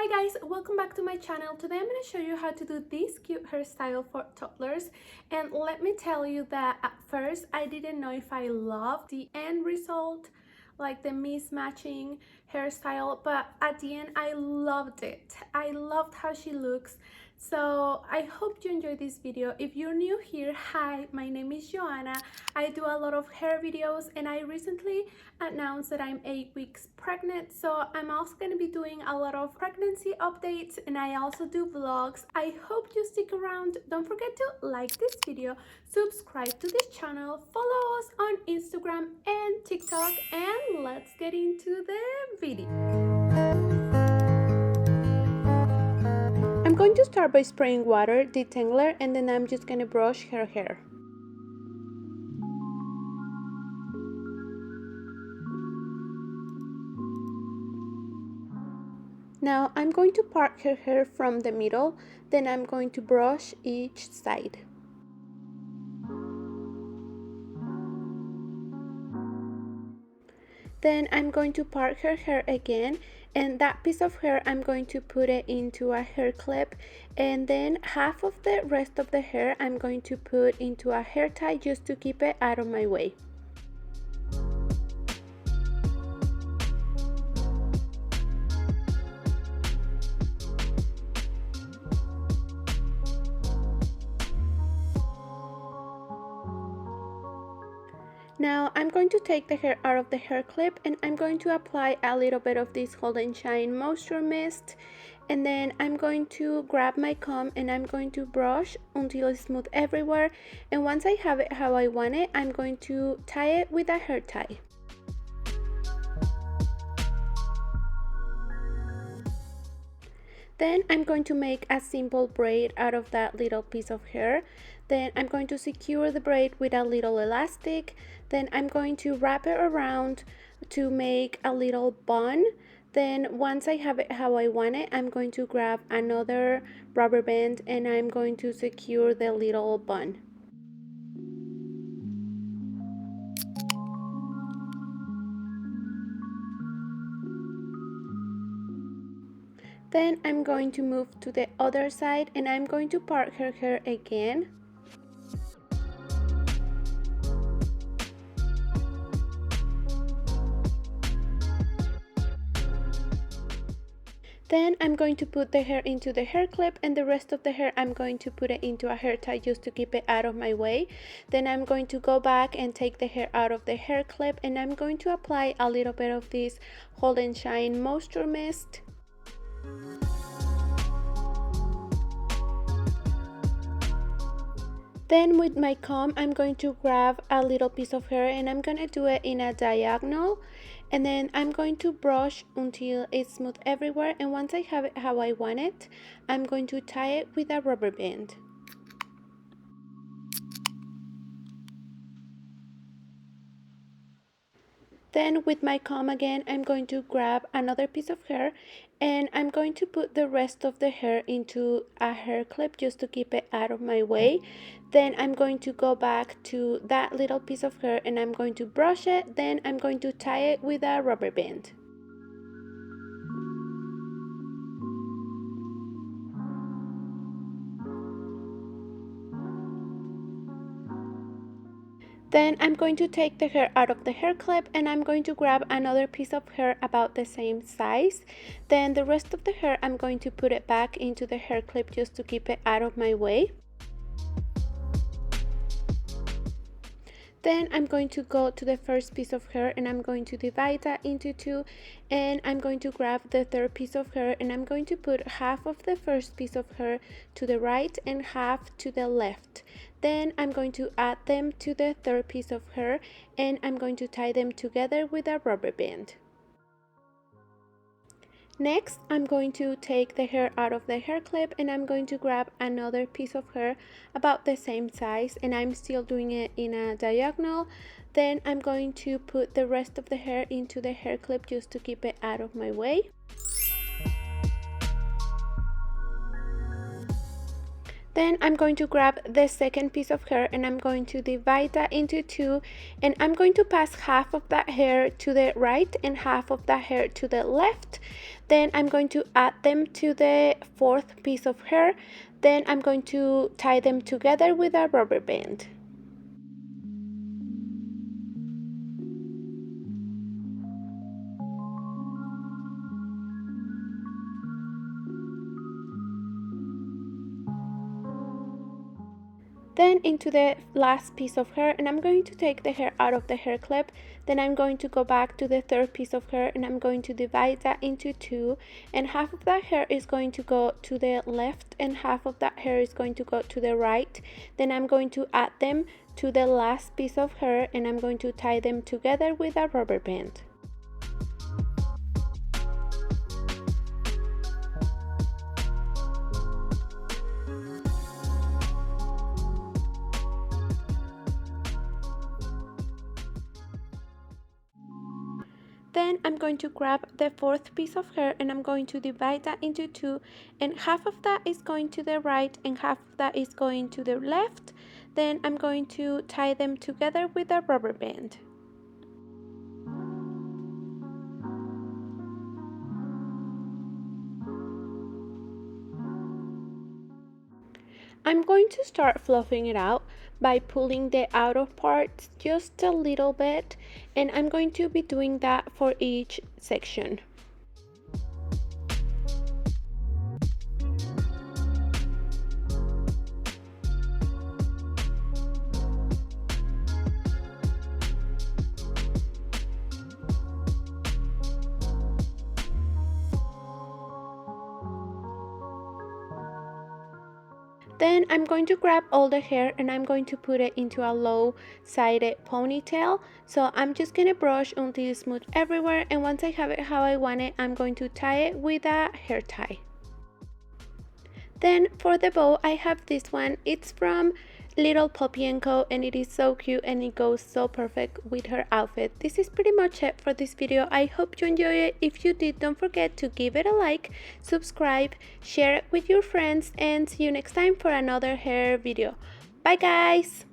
Hi guys, welcome back to my channel. Today I'm going to show you how to do this cute hairstyle for toddlers, and let me tell you that at first I didn't know if I loved the end result, like the mismatching hairstyle, but at the end I loved it. I loved how she looks. So I hope you enjoyed this video. If you're new here, hi, my name is Joanna. I do a lot of hair videos, and I recently announced that I'm 8 weeks pregnant, so I'm also going to be doing a lot of pregnancy updates, and I also do vlogs. I hope you stick around. Don't forget to like this video, subscribe to this channel, follow us on Instagram and TikTok, and let's get into the video. I'm going to start by spraying water, detangler, and then I'm just going to brush her hair. Now I'm going to part her hair from the middle, then I'm going to brush each side. Then I'm going to part her hair again, and that piece of hair I'm going to put it into a hair clip, and then half of the rest of the hair I'm going to put into a hair tie just to keep it out of my way. Now I'm going to take the hair out of the hair clip, and I'm going to apply a little bit of this Hold and Shine Moisture Mist, and then I'm going to grab my comb and I'm going to brush until it's smooth everywhere, and once I have it how I want it, I'm going to tie it with a hair tie. Then I'm going to make a simple braid out of that little piece of hair. Then I'm going to secure the braid with a little elastic. Then I'm going to wrap it around to make a little bun. Then once I have it how I want it, I'm going to grab another rubber band and I'm going to secure the little bun. Then I'm going to move to the other side and I'm going to part her hair again. Then I'm going to put the hair into the hair clip, and the rest of the hair I'm going to put it into a hair tie just to keep it out of my way. Then I'm going to go back and take the hair out of the hair clip, and I'm going to apply a little bit of this Hold and Shine Moisture Mist. Then with my comb, I'm going to grab a little piece of hair and I'm going to do it in a diagonal, and then I'm going to brush until it's smooth everywhere, and once I have it how I want it, I'm going to tie it with a rubber band. Then with my comb again, I'm going to grab another piece of hair and I'm going to put the rest of the hair into a hair clip just to keep it out of my way. Then I'm going to go back to that little piece of hair and I'm going to brush it. Then I'm going to tie it with a rubber band. Then I'm going to take the hair out of the hair clip and I'm going to grab another piece of hair about the same size. Then the rest of the hair I'm going to put it back into the hair clip just to keep it out of my way. Then I'm going to go to the first piece of hair and I'm going to divide that into two, and I'm going to grab the third piece of hair and I'm going to put half of the first piece of hair to the right and half to the left. Then I'm going to add them to the third piece of hair and I'm going to tie them together with a rubber band. Next, I'm going to take the hair out of the hair clip and I'm going to grab another piece of hair about the same size, and I'm still doing it in a diagonal. Then I'm going to put the rest of the hair into the hair clip just to keep it out of my way. Then I'm going to grab the second piece of hair and I'm going to divide that into two, and I'm going to pass half of that hair to the right and half of that hair to the left. Then I'm going to add them to the fourth piece of hair. Then I'm going to tie them together with a rubber band. Then into the last piece of hair, and I'm going to take the hair out of the hair clip. Then I'm going to go back to the third piece of hair, and I'm going to divide that into two, and half of that hair is going to go to the left and half of that hair is going to go to the right. Then I'm going to add them to the last piece of hair, and I'm going to tie them together with a rubber band. Then I'm going to grab the fourth piece of hair and I'm going to divide that into two, and half of that is going to the right and half of that is going to the left. Then I'm going to tie them together with a rubber band. I'm going to start fluffing it out by pulling the outer parts just a little bit, and I'm going to be doing that for each section. Then I'm going to grab all the hair and I'm going to put it into a low-sided ponytail. So I'm just going to brush until it's smooth everywhere, and once I have it how I want it, I'm going to tie it with a hair tie. Then for the bow, I have this one. It's from Little Puppy & Co. and it is so cute and it goes so perfect with her outfit. This is pretty much it for this video. I hope you enjoy it. If you did, don't forget to give it a like, subscribe, share it with your friends, and see you next time for another hair video. Bye guys!